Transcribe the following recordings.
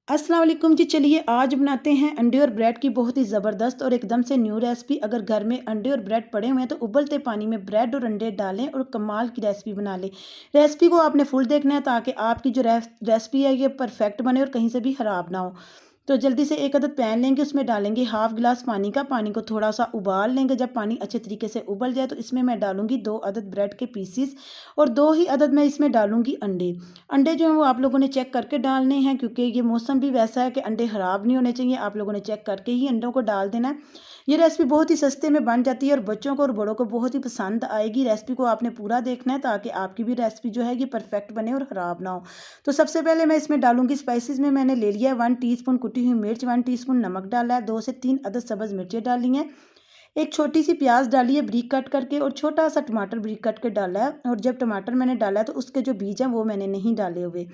अस्सलाम वालेकुम जी। चलिए आज बनाते हैं अंडे और ब्रेड की बहुत ही ज़बरदस्त और एकदम से न्यू रेसिपी। अगर घर में अंडे और ब्रेड पड़े हुए हैं तो उबलते पानी में ब्रेड और अंडे डालें और कमाल की रेसिपी बना लें। रेसिपी को आपने फुल देखना है ताकि आपकी जो रेसिपी है ये परफेक्ट बने और कहीं से भी ख़राब ना हो। तो जल्दी से एक अदद पैन लेंगे, उसमें डालेंगे हाफ गिलास पानी का। पानी को थोड़ा सा उबाल लेंगे। जब पानी अच्छे तरीके से उबल जाए तो इसमें मैं डालूंगी 2 अदद ब्रेड के पीसीस और 2 ही अदद मैं इसमें डालूंगी अंडे। अंडे जो हैं वो आप लोगों ने चेक करके डालने हैं, क्योंकि ये मौसम भी वैसा है कि अंडे ख़राब नहीं होने चाहिए। आप लोगों ने चेक करके ही अंडों को डाल देना है। ये रेसिपी बहुत ही सस्ते में बन जाती है और बच्चों को और बड़ों को बहुत ही पसंद आएगी। रेसिपी को आपने पूरा देखना है ताकि आपकी भी रेसिपी जो है ये परफेक्ट बने और ख़राब ना हो। तो सबसे पहले मैं इसमें डालूंगी स्पाइसेस में मैंने ले लिया है 1 टीस्पून कुटी हुई मिर्च, 1 टीस्पून नमक डाला है, 2 से 3 अदद सब्ज़ मिर्चें डाली हैं, एक छोटी सी प्याज डाली है ब्रीक कट करके और छोटा सा टमाटर ब्रीक कट के डाला है। और जब टमाटर मैंने डाला है तो उसके जो बीज हैं वो मैंने नहीं डाले हुए।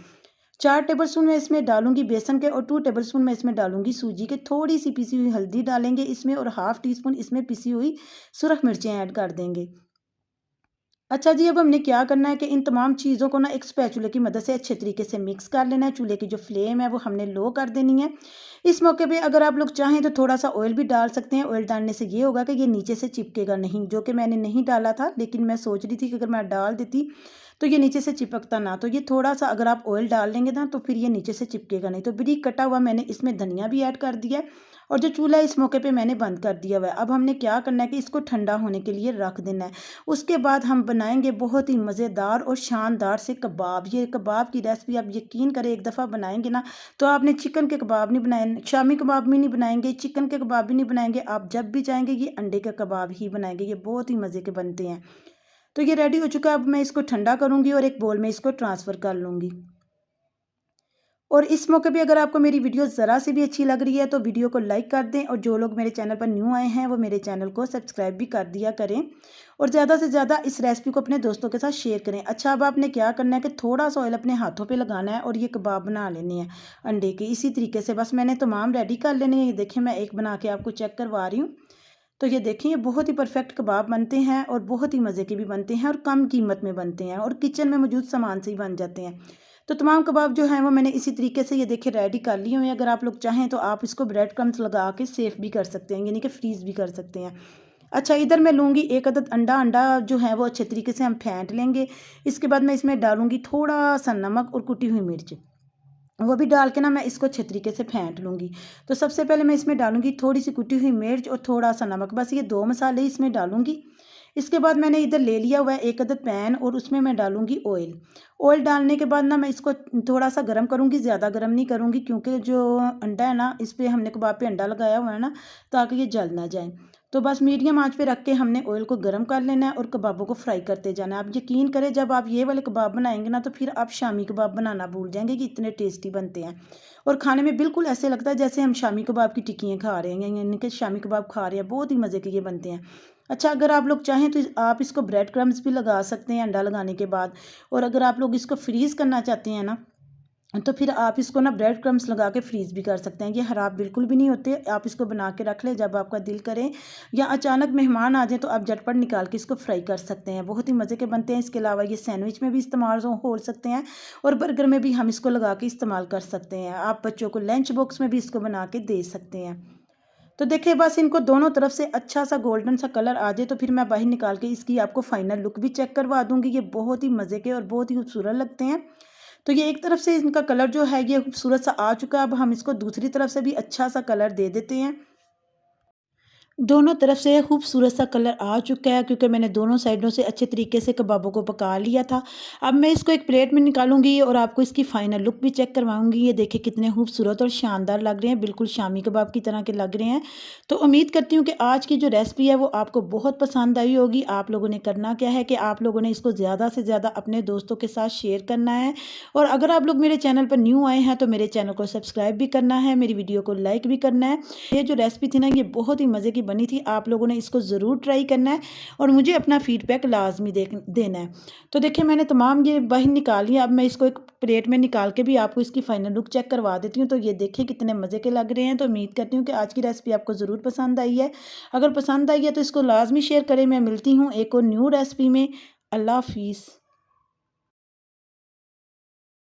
4 टेबलस्पून मैं इसमें डालूंगी बेसन के और 2 टेबलस्पून मैं इसमें डालूंगी सूजी के। थोड़ी सी पिसी हुई हल्दी डालेंगे इसमें और हाफ टी स्पून इसमें पिसी हुई सुरख मिर्चें ऐड कर देंगे। अच्छा जी, अब हमने क्या करना है कि इन तमाम चीज़ों को ना एक स्पैचुले की मदद से अच्छे तरीके से मिक्स कर लेना है। चूल्हे की जो फ्लेम है वो हमने लो कर देनी है। इस मौके पे अगर आप लोग चाहें तो थोड़ा सा ऑयल भी डाल सकते हैं। ऑयल डालने से ये होगा कि ये नीचे से चिपकेगा नहीं, जो कि मैंने नहीं डाला था, लेकिन मैं सोच रही थी कि अगर मैं डाल देती तो ये नीचे से चिपकता ना। तो ये थोड़ा सा अगर आप ऑयल डाल लेंगे ना तो फिर ये नीचे से चिपकेगा नहीं। तो बारीक कटा हुआ मैंने इसमें धनिया भी ऐड कर दिया है और जो चूल्हा है इस मौके पे मैंने बंद कर दिया हुआ है। अब हमने क्या करना है कि इसको ठंडा होने के लिए रख देना है। उसके बाद हम बनाएंगे बहुत ही मज़ेदार और शानदार से कबाब। ये कबाब की रेसिपी आप यकीन करें एक दफ़ा बनाएंगे ना तो आपने चिकन के कबाब नहीं बनाए, शामी कबाब भी नहीं बनाएंगे, चिकन के कबाब भी नहीं बनाएंगे, आप जब भी चाहेंगे ये अंडे के कबाब ही बनाएंगे। ये बहुत ही मज़े के बनते हैं। तो ये रेडी हो चुका है। अब मैं इसको ठंडा करूँगी और एक बोल में इसको ट्रांसफ़र कर लूँगी। और इस मौके पे अगर आपको मेरी वीडियो ज़रा सी भी अच्छी लग रही है तो वीडियो को लाइक कर दें और जो लोग मेरे चैनल पर न्यू आए हैं वो मेरे चैनल को सब्सक्राइब भी कर दिया करें और ज़्यादा से ज़्यादा इस रेसिपी को अपने दोस्तों के साथ शेयर करें। अच्छा, अब आपने क्या करना है कि थोड़ा सा ऑयल अपने हाथों पे लगाना है और ये कबाब बना लेने हैं अंडे के। इसी तरीके से बस मैंने तमाम रेडी कर लेने हैं। ये देखें, मैं एक बना के आपको चेक करवा रही हूँ। तो ये देखें, ये बहुत ही परफेक्ट कबाब बनते हैं और बहुत ही मज़े के भी बनते हैं और कम कीमत में बनते हैं और किचन में मौजूद सामान से ही बन जाते हैं। तो तमाम कबाब जो हैं वो मैंने इसी तरीके से ये देखिए रेडी कर लिए हुए हैं। अगर आप लोग चाहें तो आप इसको ब्रेड क्रम्स लगा के सेफ भी कर सकते हैं, यानी कि फ्रीज़ भी कर सकते हैं। अच्छा, इधर मैं लूँगी 1 अदद अंडा। अंडा जो है वो अच्छे तरीके से हम फेंट लेंगे। इसके बाद मैं इसमें डालूँगी थोड़ा सा नमक और कुटी हुई मिर्च। वो भी डाल के ना मैं इसको अच्छे तरीके से फेंट लूँगी। तो सबसे पहले मैं इसमें डालूँगी थोड़ी सी कुटी हुई मिर्च और थोड़ा सा नमक, बस ये 2 मसाले इसमें डालूँगी। इसके बाद मैंने इधर ले लिया हुआ है 1 अदद पैन और उसमें मैं डालूँगी ऑयल। ऑयल डालने के बाद ना मैं इसको थोड़ा सा गर्म करूँगी, ज़्यादा गर्म नहीं करूँगी, क्योंकि जो अंडा है ना इस पे हमने कबाब पे अंडा लगाया हुआ है ना, ताकि ये जल ना जाए। तो बस मीडियम आंच पे रख के हमने ऑयल को गर्म कर लेना है और कबाबों को फ्राई करते जाना है। आप यकीन करें, जब आप ये वाले कबाब बनाएंगे ना तो फिर आप शामी कबाब बनाना भूल जाएंगे कि इतने टेस्टी बनते हैं और खाने में बिल्कुल ऐसे लगता है जैसे हम शामी कबाब की टिक्कियाँ खा रहे हैं, यानी कि शामी कबाब खा रहे हैं। बहुत ही मज़े के ये बनते हैं। अच्छा, अगर आप लोग चाहें तो आप इसको ब्रेड क्रम्स भी लगा सकते हैं अंडा लगाने के बाद। और अगर आप लोग इसको फ्रीज़ करना चाहते हैं ना तो फिर आप इसको ना ब्रेड क्रम्स लगा के फ्रीज़ भी कर सकते हैं। ये ख़राब बिल्कुल भी नहीं होते। आप इसको बना के रख लें, जब आपका दिल करे या अचानक मेहमान आ जाए तो आप झटपट निकाल के इसको फ्राई कर सकते हैं। बहुत ही मज़े के बनते हैं। इसके अलावा ये सैंडविच में भी इस्तेमाल हो सकते हैं और बर्गर में भी हम इसको लगा के इस्तेमाल कर सकते हैं। आप बच्चों को लंच बॉक्स में भी इसको बना के दे सकते हैं। तो देखिए, बस इनको दोनों तरफ से अच्छा सा गोल्डन सा कलर आ जाए तो फिर मैं बाहर निकाल के इसकी आपको फाइनल लुक भी चेक करवा दूंगी। ये बहुत ही मज़े के और बहुत ही खूबसूरत लगते हैं। तो ये एक तरफ से इनका कलर जो है ये खूबसूरत सा आ चुका है। अब हम इसको दूसरी तरफ से भी अच्छा सा कलर दे देते हैं। दोनों तरफ से खूबसूरत सा कलर आ चुका है, क्योंकि मैंने दोनों साइडों से अच्छे तरीके से कबाबों को पका लिया था। अब मैं इसको एक प्लेट में निकालूंगी और आपको इसकी फ़ाइनल लुक भी चेक करवाऊंगी। ये देखिए कितने खूबसूरत और शानदार लग रहे हैं, बिल्कुल शामी कबाब की तरह के लग रहे हैं। तो उम्मीद करती हूँ कि आज की जो रेसिपी है वो आपको बहुत पसंद आई होगी। आप लोगों ने करना क्या है कि आप लोगों ने इसको ज़्यादा से ज़्यादा अपने दोस्तों के साथ शेयर करना है और अगर आप लोग मेरे चैनल पर न्यू आए हैं तो मेरे चैनल को सब्सक्राइब भी करना है, मेरी वीडियो को लाइक भी करना है। ये जो रेसिपी थी ना ये बहुत ही मज़े की बनी थी। आप लोगों ने इसको ज़रूर ट्राई करना है और मुझे अपना फीडबैक लाजमी देना है। तो देखिए, मैंने तमाम ये बाहर निकाली है। अब मैं इसको एक प्लेट में निकाल के भी आपको इसकी फाइनल लुक चेक करवा देती हूँ। तो ये देखिए कितने मज़े के लग रहे हैं। तो उम्मीद करती हूँ कि आज की रेसिपी आपको ज़रूर पसंद आई है। अगर पसंद आई है तो इसको लाजमी शेयर करें। मैं मिलती हूँ एक और न्यू रेसिपी में। अल्लाह हाफिज़।